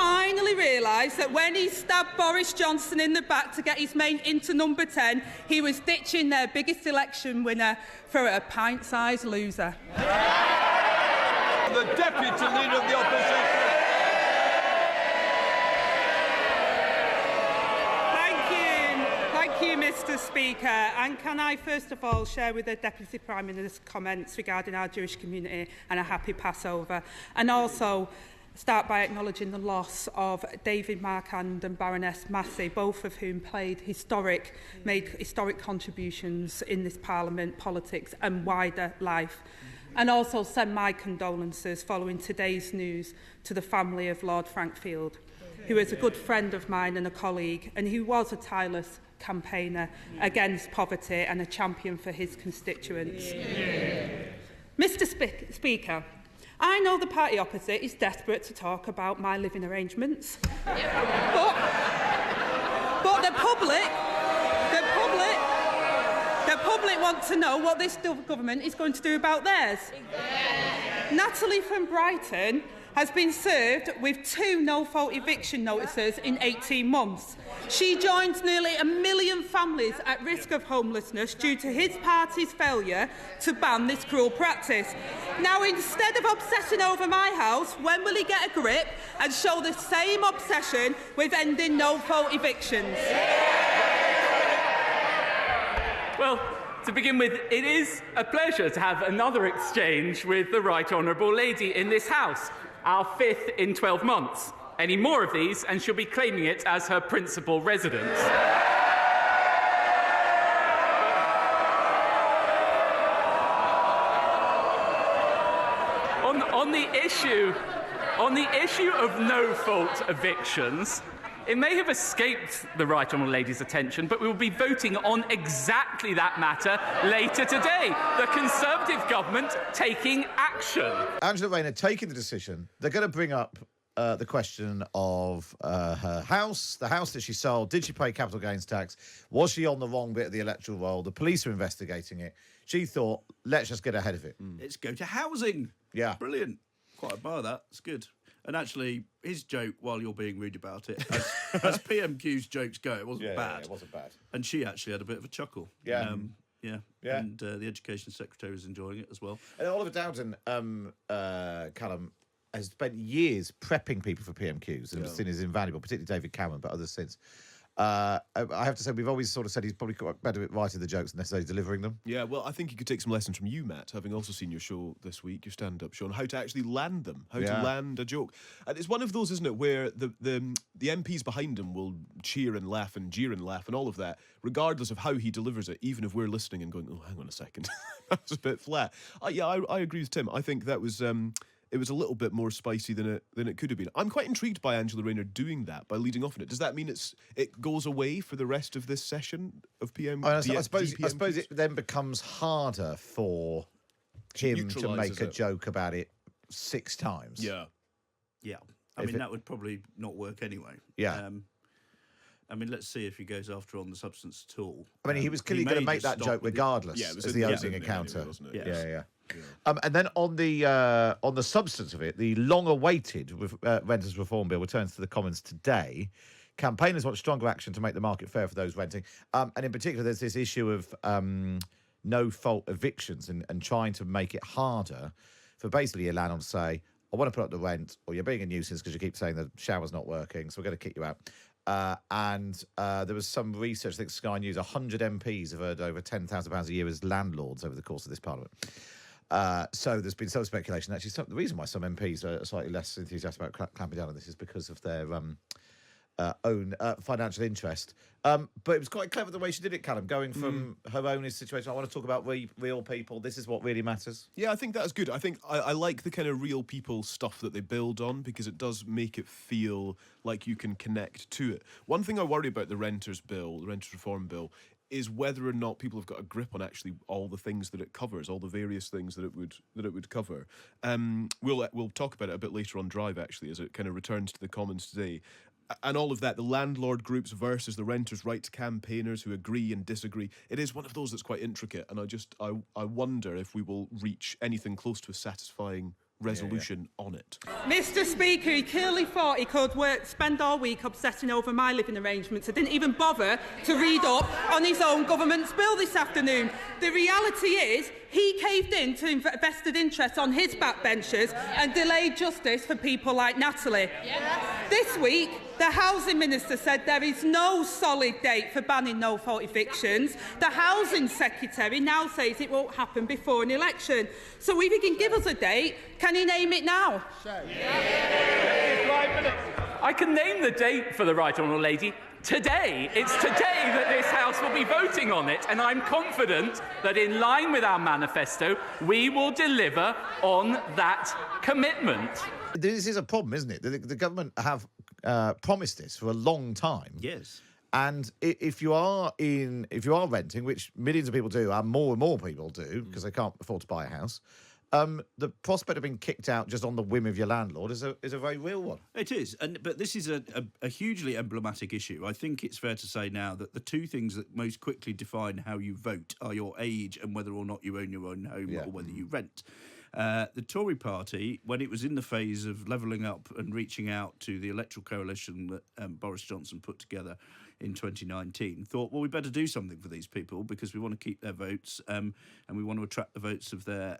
finally realised that when he stabbed Boris Johnson in the back to get his mate into number 10, he was ditching their biggest election winner for a pint-sized loser. The Deputy Leader of the Opposition. Thank you, Mr. Speaker. And can I first of all share with the Deputy Prime Minister's comments regarding our Jewish community and a happy Passover, and also start by acknowledging the loss of David Marquand and Baroness Massey, both of whom made historic contributions in this Parliament, politics and wider life. And also send my condolences following today's news to the family of Lord Frankfield, who is a good friend of mine and a colleague, and who was a tireless campaigner against poverty and a champion for his constituents. Mr. Speaker, I know the party opposite is desperate to talk about my living arrangements, but the public want to know what this government is going to do about theirs. Natalie from Brighton has been served with 2 no-fault eviction notices in 18 months. She joins nearly 1 million families at risk of homelessness due to his party's failure to ban this cruel practice. Now, instead of obsessing over my house, when will he get a grip and show the same obsession with ending no-fault evictions? Well, to begin with, it is a pleasure to have another exchange with the Right Honourable Lady in this House, our 5th in 12 months. Any more of these, and she'll be claiming it as her principal residence. On the issue of no-fault evictions, it may have escaped the Right Honourable Lady's attention, but we will be voting on exactly that matter later today. The Conservative government taking action. Angela Rayner taking the decision. They're going to bring up the question of her house, the house that she sold. Did she pay capital gains tax? Was she on the wrong bit of the electoral roll? The police are investigating it. She thought, let's just get ahead of it. Let's go to housing. Yeah. Brilliant. Quite admire that. It's good. And actually, his joke, while you're being rude about it, as PMQ's jokes go, it wasn't bad. Yeah, it wasn't bad. And she actually had a bit of a chuckle. Yeah. Yeah. And the Education Secretary was enjoying it as well. And Oliver Dowden, Calum, has spent years prepping people for PMQs and seen as invaluable, particularly David Cameron, but others since. I have to say, we've always sort of said he's probably got better at writing the jokes than necessarily delivering them. Yeah, well, I think you could take some lessons from you, Matt, having also seen your show this week, your stand-up show, on how to actually land them, how to land a joke. And it's one of those, isn't it, where the MPs behind him will cheer and laugh and jeer and laugh and all of that, regardless of how he delivers it, even if we're listening and going, oh, hang on a second, that was a bit flat. I agree with Tim. I think that was... it was a little bit more spicy than it could have been. I'm quite intrigued by Angela Rayner doing that, by leading off on it. Does that mean it goes away for the rest of this session of PM? I suppose it then becomes harder for him to make a joke about it 6 times. Yeah. I mean, that would probably not work anyway. Yeah. I mean, let's see if he goes after on the substance at all. I mean, he was clearly going to make that joke regardless as the opening encounter. Anyway, wasn't it? Yes. Yeah. And then on the substance of it, the long-awaited Renters Reform Bill returns to the Commons today. Campaigners want stronger action to make the market fair for those renting. And in particular, there's this issue of no-fault evictions and trying to make it harder for basically a landlord to say, I want to put up the rent, or you're being a nuisance because you keep saying the shower's not working, so we're going to kick you out. And there was some research, I think Sky News, 100 MPs have earned over £10,000 a year as landlords over the course of this Parliament. So there's been some speculation. Actually, the reason why some MPs are slightly less enthusiastic about clamping down on this is because of their own financial interest. But it was quite clever the way she did it, Calum, going from her own situation. I want to talk about real people. This is what really matters. Yeah, I think that's good. I think I like the kind of real people stuff that they build on, because it does make it feel like you can connect to it. One thing I worry about the Renters Reform Bill, is whether or not people have got a grip on actually all the things that it covers, all the various things that it would cover. We'll talk about it a bit later on Drive, actually, as it kind of returns to the Commons today. And all of that, the landlord groups versus the renters' rights campaigners who agree and disagree. It is one of those that's quite intricate, and I wonder if we will reach anything close to a satisfying resolution on it. Mr Speaker, he clearly thought he could spend all week obsessing over my living arrangements. I didn't even bother to read up on his own government's bill this afternoon. The reality is he caved in to vested interests on his backbenchers and delayed justice for people like Natalie. Yes. This week, the Housing Minister said there is no solid date for banning no-fault evictions. The Housing Secretary now says it won't happen before an election. So if he can give us a date, can he name it now? I can name the date for the Right Honourable Lady. Today. It's today that this House will be voting on it, and I'm confident that in line with our manifesto, we will deliver on that commitment. This is a problem, isn't it? The government have promised this for a long time. Yes. And if you are renting, which millions of people do, and more people do, because they can't afford to buy a house, the prospect of being kicked out just on the whim of your landlord is a very real one. It is, but this is a hugely emblematic issue. I think it's fair to say now that the two things that most quickly define how you vote are your age and whether or not you own your own home or whether you rent. The Tory party, when it was in the phase of levelling up and reaching out to the electoral coalition that Boris Johnson put together in 2019, thought, well, we better do something for these people because we want to keep their votes and we want to attract the votes of their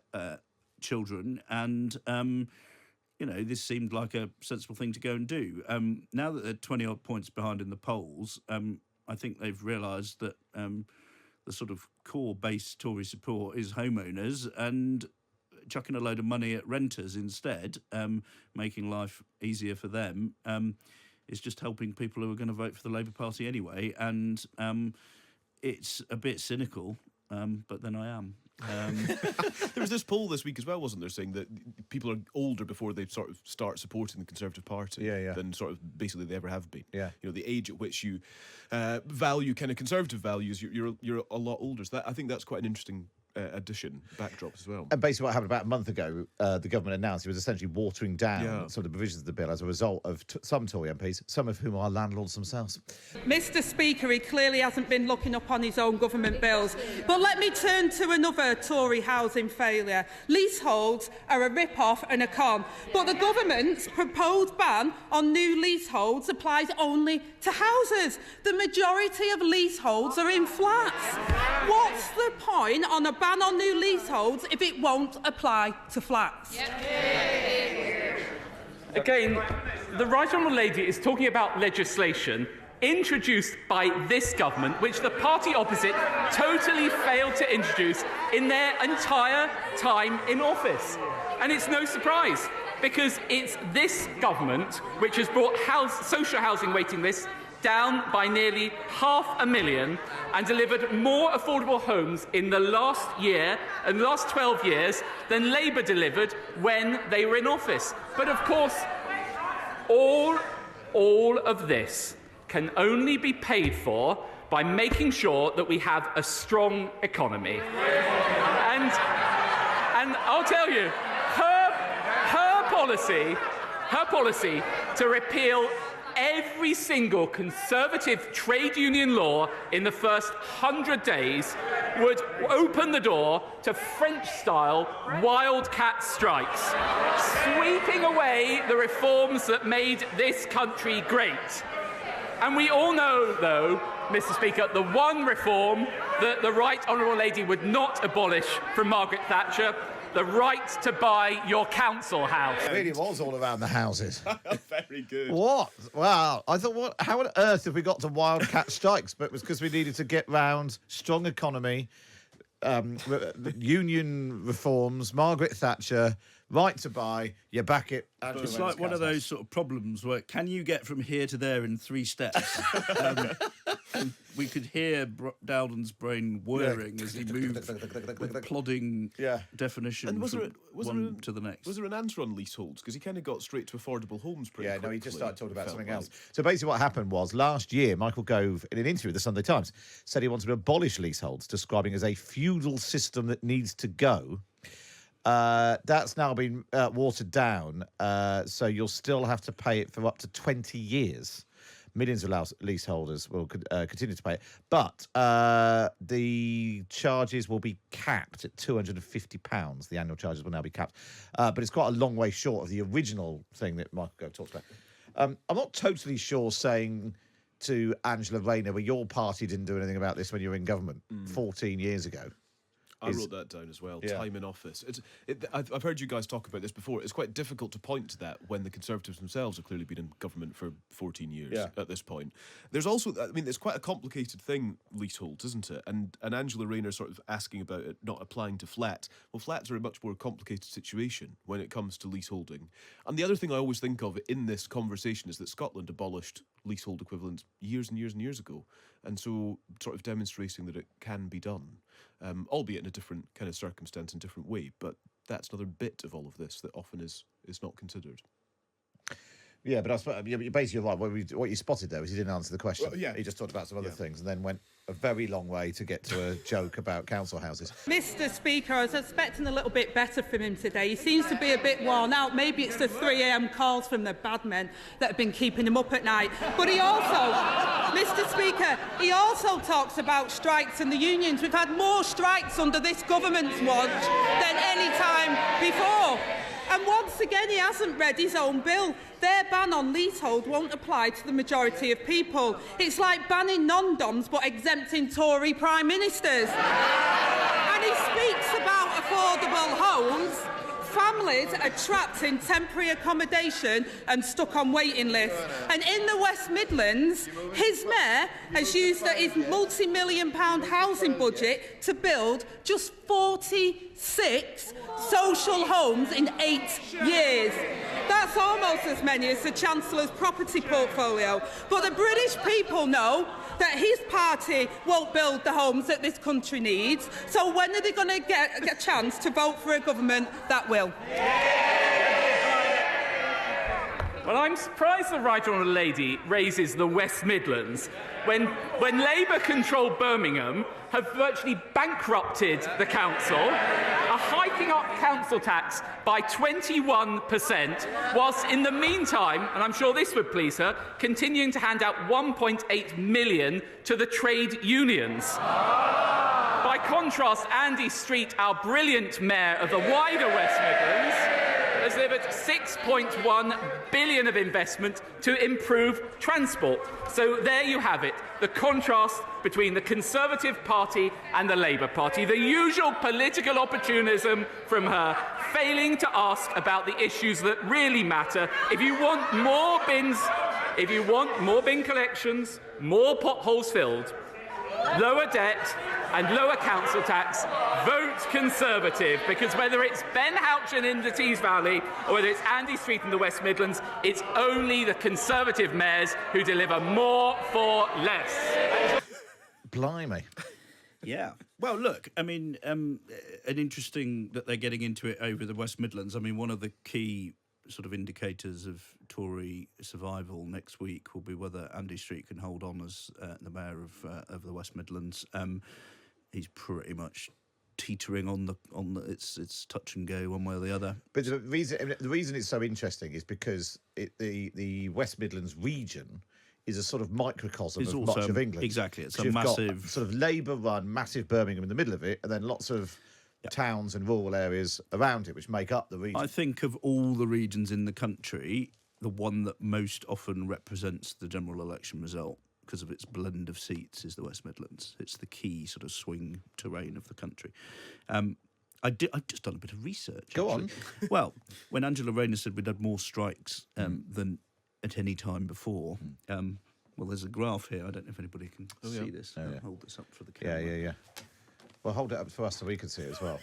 children, and this seemed like a sensible thing to go and do. Now that they're 20 odd points behind in the polls, I think they've realised that the sort of core base Tory support is homeowners, and chucking a load of money at renters instead, making life easier for them, is just helping people who are going to vote for the Labour Party anyway. And it's a bit cynical, but then I am. There was this poll this week as well, wasn't there, saying that people are older before they sort of start supporting the Conservative Party than sort of basically they ever have been. Yeah. The age at which you value kind of conservative values, you're a lot older. So I think that's quite an interesting backdrop as well. And basically what happened about a month ago, the government announced it was essentially watering down some of the provisions of the bill as a result of some Tory MPs, some of whom are landlords themselves. Mr Speaker, he clearly hasn't been looking up on his own government bills. But let me turn to another Tory housing failure. Leaseholds are a rip-off and a con. But the government's proposed ban on new leaseholds applies only to houses. The majority of leaseholds are in flats. What's the point on a ban on new leaseholds if it won't apply to flats? Again, the Right Honourable Lady is talking about legislation introduced by this government, which the party opposite totally failed to introduce in their entire time in office. And it's no surprise, because it's this government which has brought social housing waiting lists down by nearly 500,000 and delivered more affordable homes in the last year and the last 12 years than Labour delivered when they were in office. But of course, all of this can only be paid for by making sure that we have a strong economy. And I'll tell you, her policy to repeal every single Conservative trade union law in the first 100 days would open the door to French-style wildcat strikes, sweeping away the reforms that made this country great. And we all know, though, Mr Speaker, the one reform that the Right Honourable Lady would not abolish from Margaret Thatcher: the right to buy your council house. It really was all around the houses. Very good. What? Wow. I thought, how on earth have we got to wildcat strikes? But it was because we needed to get round strong economy, union reforms, Margaret Thatcher, right to buy, you back it. It's like one of those sort of problems where can you get from here to there in 3 steps? We could hear Dowden's brain whirring as he moved with plodding definition and from one to the next. Was there an answer on leaseholds? Because he kind of got straight to affordable homes pretty quickly. No, he just started talking about something else. So basically what happened was last year, Michael Gove, in an interview with the Sunday Times, said he wanted to abolish leaseholds, describing as a feudal system that needs to go. That's now been watered down, so you'll still have to pay it for up to 20 years. Millions of leaseholders will continue to pay it. But the charges will be capped at £250. The annual charges will now be capped. But it's quite a long way short of the original thing that Michael Gove talked about. I'm not totally sure saying to Angela Rayner, well, your party didn't do anything about this when you were in government 14 years ago. I wrote that down as well. Yeah. Time in office. I've heard you guys talk about this before. It's quite difficult to point to that when the Conservatives themselves have clearly been in government for 14 years at this point. There's also, I mean, it's quite a complicated thing, leaseholds, isn't it? And Angela Rayner sort of asking about it not applying to flats. Well, flats are a much more complicated situation when it comes to leaseholding. And the other thing I always think of in this conversation is that Scotland abolished leasehold equivalents years and years and years ago. And so sort of demonstrating that it can be done, albeit in a different kind of circumstance and different way. But that's another bit of all of this that often is not considered. Yeah, but I suppose you're basically right. What you spotted there was he didn't answer the question. Well, yeah. He just talked about some other things and then went a very long way to get to a joke about council houses. Mr. Speaker, I was expecting a little bit better from him today. He seems to be a bit worn out. Maybe it's the 3 a.m. calls from the bad men that have been keeping him up at night. But he also, Mr. Speaker, he also talks about strikes and the unions. We've had more strikes under this government's watch than any time before. And once again, he hasn't read his own bill. Their ban on leasehold won't apply to the majority of people. It's like banning non-doms but exempting Tory prime ministers. And he speaks about affordable homes. Families are trapped in temporary accommodation and stuck on waiting lists. And in the West Midlands, his mayor has used his multi-million-pound housing budget to build just 46 social homes in 8 years. That's almost as many as the Chancellor's property portfolio. But the British people know that his party won't build the homes that this country needs. So when are they going to get a chance to vote for a government that will? Well, I'm surprised the Right Honourable Lady raises the West Midlands when Labour-controlled Birmingham have virtually bankrupted the council, are hiking up council tax by 21%, whilst in the meantime, and I'm sure this would please her, continuing to hand out £1.8 million to the trade unions. By contrast, Andy Street, our brilliant mayor of the wider West Midlands, has delivered £6.1 billion of investment to improve transport. So there you have it, the contrast between the Conservative Party and the Labour Party. The usual political opportunism from her, failing to ask about the issues that really matter. If you want more bin collections, more potholes filled, lower debt and lower council tax, vote Conservative, because whether it's Ben Houchin in the Tees Valley or whether it's Andy Street in the West Midlands, it's only the Conservative mayors who deliver more for less. Blimey. Yeah. Well, look, I mean, an interesting that they're getting into it over the West Midlands. I mean, one of the key sort of indicators of Tory survival next week will be whether Andy Street can hold on as the mayor of the West Midlands. He's pretty much teetering on the it's touch and go one way or the other. But the reason it's so interesting is because the West Midlands region is a sort of microcosm of much of England. Exactly, it's a you've massive got sort of Labour-run, massive Birmingham in the middle of it, and then lots of towns and rural areas around it, which make up the region. I think of all the regions in the country, the one that most often represents the general election result, because of its blend of seats, is the West Midlands. It's the key sort of swing terrain of the country. I've just done a bit of research. Go on. Well, when Angela Rayner said we'd had more strikes than at any time before, well, there's a graph here. I don't know if anybody can see this. I'll hold this up for the camera. Yeah. Well, hold it up for us so we can see it as well.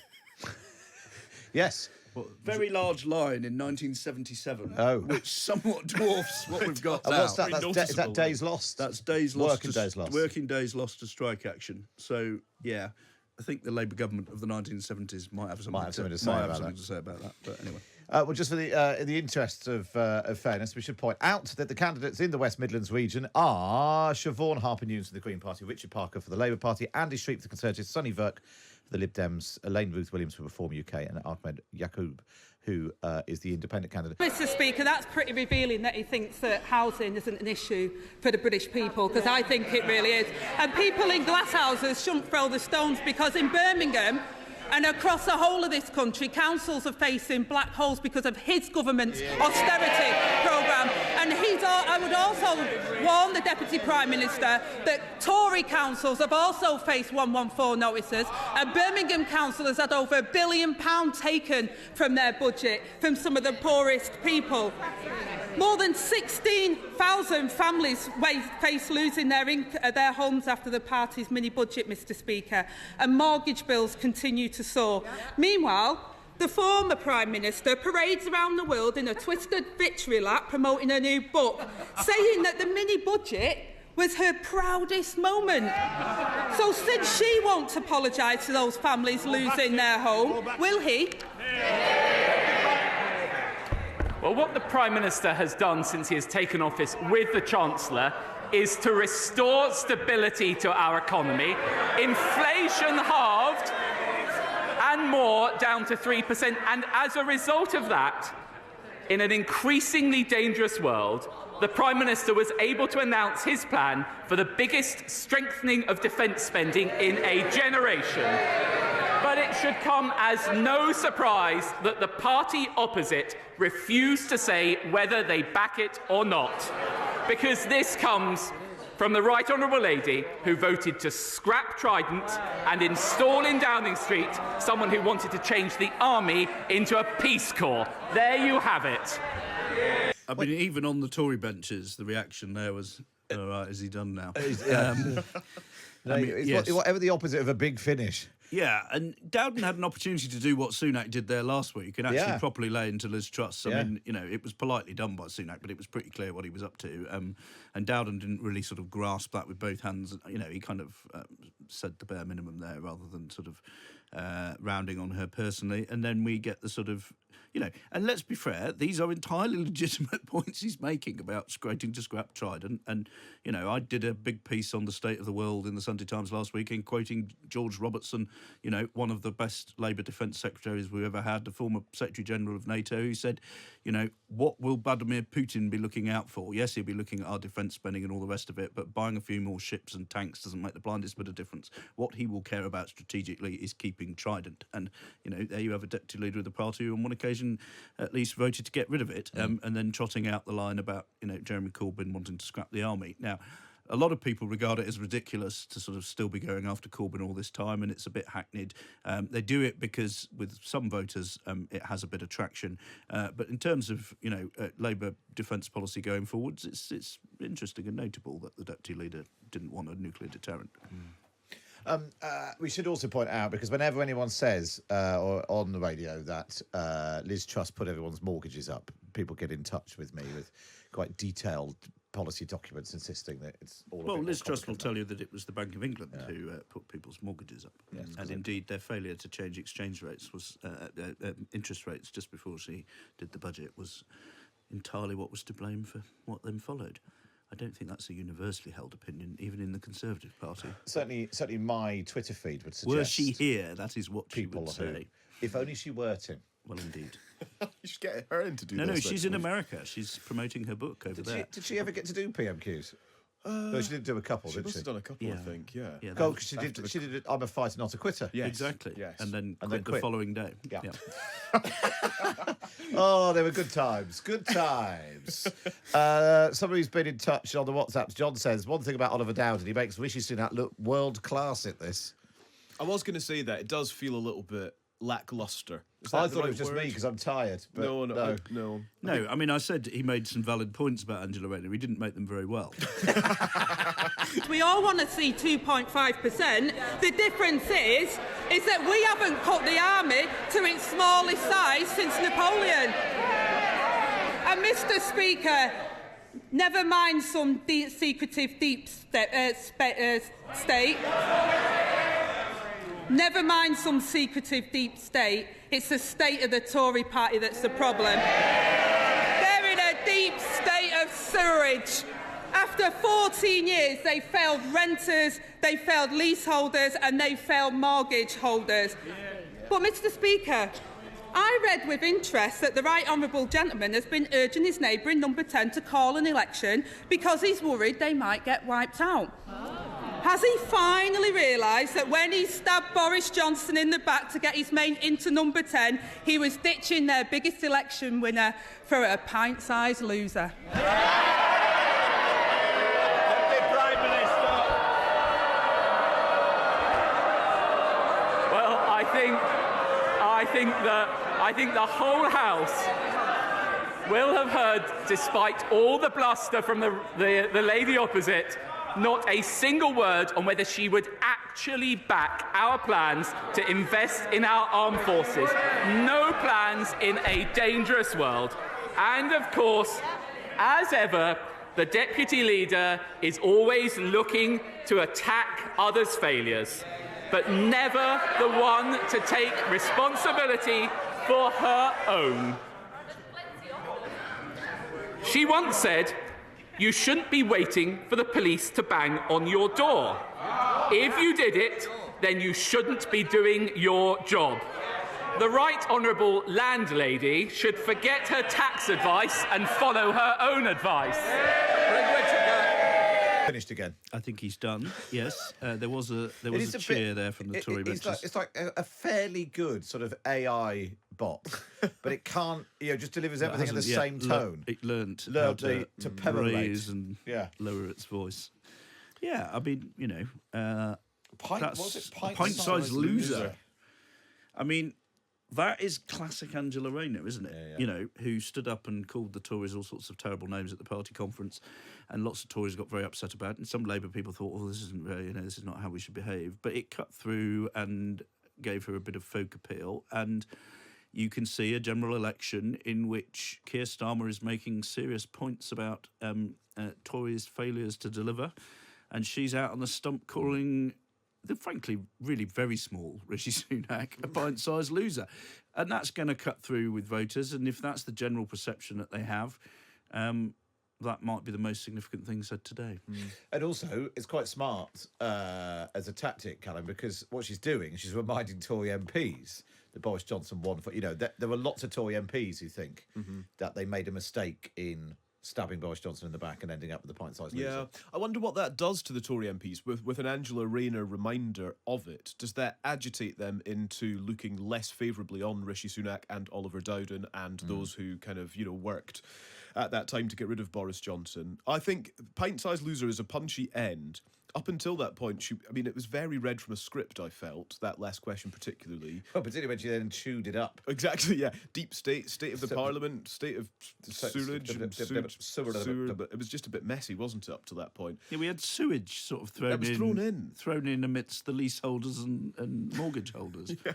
Yes. Well, very large line in 1977, which somewhat dwarfs what we've got now. What's that? Is that days lost? That's days lost. Working days lost to strike action. So, yeah, I think the Labour government of the 1970s might have something to say about that. But anyway. Well, just for in the interest of fairness, we should point out that the candidates in the West Midlands region are Siobhan Harper-Newnes for the Green Party, Richard Parker for the Labour Party, Andy Street for the Conservatives, Sonny Verk for the Lib Dems, Elaine Ruth Williams for Reform UK, and Ahmed Yaqub who is the independent candidate. Mr Speaker, that's pretty revealing that he thinks that housing isn't an issue for the British people, because I think it really is. And people in glass houses shouldn't throw the stones, because in Birmingham and across the whole of this country, councils are facing black holes because of his government's austerity programme. And I would also warn the Deputy Prime Minister that Tory councils have also faced 114 notices, and Birmingham Council has had over £1 billion taken from their budget from some of the poorest people. More than 16,000 families face losing their homes after the party's mini-budget, Mr Speaker, and mortgage bills continue to soar. Meanwhile, the former Prime Minister parades around the world in a twisted victory lap promoting a new book, saying that the mini-budget was her proudest moment. So since she won't apologise to those families losing their home, will he? Well, what the Prime Minister has done since he has taken office with the Chancellor is to restore stability to our economy, inflation halved and more down to 3%. And as a result of that, in an increasingly dangerous world, the Prime Minister was able to announce his plan for the biggest strengthening of defence spending in a generation. But it should come as no surprise that the party opposite refused to say whether they back it or not, because this comes from the Right Honourable Lady who voted to scrap Trident and install in Downing Street someone who wanted to change the army into a peace corps. There you have it. I mean, even on the Tory benches, the reaction there was, all right, is he done now? Whatever the opposite of a big finish. Yeah, and Dowden had an opportunity to do what Sunak did there last week and actually properly lay into Liz Truss. I mean, it was politely done by Sunak, but it was pretty clear what he was up to. And Dowden didn't really sort of grasp that with both hands. He kind of said the bare minimum there rather than sort of rounding on her personally. And then we get the sort of, and let's be fair, these are entirely legitimate points he's making about scrapping to scrap Trident. And, I did a big piece on the state of the world in the Sunday Times last weekend, quoting George Robertson, one of the best Labour Defence Secretaries we ever had, the former Secretary-General of NATO, who said, what will Vladimir Putin be looking out for? Yes, he'll be looking at our defence spending and all the rest of it, but buying a few more ships and tanks doesn't make the blindest bit of difference. What he will care about strategically is keeping Trident. And, there you have a deputy leader of the party who on one occasion at least voted to get rid of it, and then trotting out the line about, Jeremy Corbyn wanting to scrap the army. Now, a lot of people regard it as ridiculous to sort of still be going after Corbyn all this time, and it's a bit hackneyed. They do it because with some voters it has a bit of traction. But in terms of, Labour defence policy going forwards, it's interesting and notable that the Deputy Leader didn't want a nuclear deterrent. We should also point out, because whenever anyone says or on the radio that Liz Truss put everyone's mortgages up, people get in touch with me with quite detailed policy documents insisting that it's all. Well, Liz Truss will tell you that it was the Bank of England who put people's mortgages up, and indeed their failure to change exchange rates was interest rates just before she did the budget was entirely what was to blame for what then followed. I don't think that's a universally held opinion, even in the Conservative Party. Certainly my Twitter feed would suggest. Were she here, that is what she would say. If only she were, Tim. Well, indeed. You should get her in to do this. No, she's in America. She's promoting her book over there. Did she ever get to do PMQs? No, she did do a couple, didn't she? She must have done a couple, I think, yeah. Because she did I'm a fighter, not a quitter. Yes. Exactly. Yes. And then quit the following day. Yeah. Oh, they were good times. Good times. Somebody's been in touch on the WhatsApps. John says, one thing about Oliver Dowden, he makes Rishi Sunak look world class at this. I was going to say that. It does feel a little bit lacklustre. I thought it was just me because I'm tired. But no. I mean, I said he made some valid points about Angela Rayner. He didn't make them very well. We all want to see 2.5%. The difference is that we haven't cut the army to its smallest size since Napoleon. And Mr. Speaker, never mind some secretive deep state. Never mind some secretive deep state. It's the state of the Tory party that's the problem. They're in a deep state of sewerage. After 14 years, they failed renters, they failed leaseholders, and they failed mortgage holders. But, Mr. Speaker, I read with interest that the Right Honourable Gentleman has been urging his neighbour in number 10 to call an election because he's worried they might get wiped out. Has he finally realised that when he stabbed Boris Johnson in the back to get his mate into number 10, he was ditching their biggest election winner for a pint-sized loser? Deputy Prime Minister. Well, I think the whole House will have heard, despite all the bluster from the lady opposite, not a single word on whether she would actually back our plans to invest in our armed forces. No plans in a dangerous world. And of course, as ever, the deputy leader is always looking to attack others' failures, but never the one to take responsibility for her own. She once said, "You shouldn't be waiting for the police to bang on your door. If you did it, then you shouldn't be doing your job." The Right Honourable Landlady should forget her tax advice and follow her own advice. Finished again. I think he's done. Yes, there was a cheer there from the Tory benches. It's like a fairly good sort of AI bot, but it can't, just delivers everything in the same tone. It learnt how to raise and yeah. lower its voice. Yeah, I mean, that's pint-sized loser. I mean, that is classic Angela Rayner, isn't it? Yeah. Who stood up and called the Tories all sorts of terrible names at the party conference, and lots of Tories got very upset about it. And some Labour people thought, "Oh, this isn't very, this is not how we should behave." But it cut through and gave her a bit of folk appeal, and you can see a general election in which Keir Starmer is making serious points about Tories' failures to deliver, and she's out on the stump calling the frankly really very small Rishi Sunak a pint-sized loser. And that's going to cut through with voters, and if that's the general perception that they have, that might be the most significant thing said today. And also, it's quite smart as a tactic, Calum, because what she's doing, she's reminding Tory MPs that Boris Johnson won for, there were lots of Tory MPs who think that they made a mistake in stabbing Boris Johnson in the back and ending up with a pint-sized loser. Yeah, I wonder what that does to the Tory MPs with an Angela Rayner reminder of it. Does that agitate them into looking less favourably on Rishi Sunak and Oliver Dowden and those who kind of, worked at that time to get rid of Boris Johnson? I think pint-sized loser is a punchy end. Up until that point, it was very read from a script, I felt, that last question particularly. Well, particularly when she then chewed it up. Exactly, yeah. Deep state of the parliament, state of sewerage, sewer, but it was just a bit messy, wasn't it, up to that point? Yeah, we had sewage sort of thrown in amidst the leaseholders and mortgage holders. Yeah.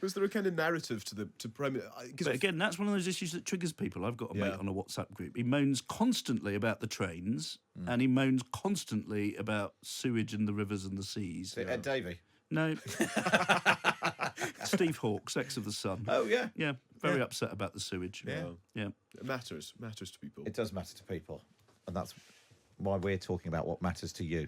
Was there a kind of narrative to Prime Minister? But again, that's one of those issues that triggers people. I've got a mate on a WhatsApp group. He moans constantly about the trains, and he moans constantly about sewage in the rivers and the seas. Ed Davey? No. Steve Hawke, Sex of the Sun. Oh, yeah. Yeah, very upset about the sewage. Yeah. It matters to people. It does matter to people, and that's why we're talking about what matters to you.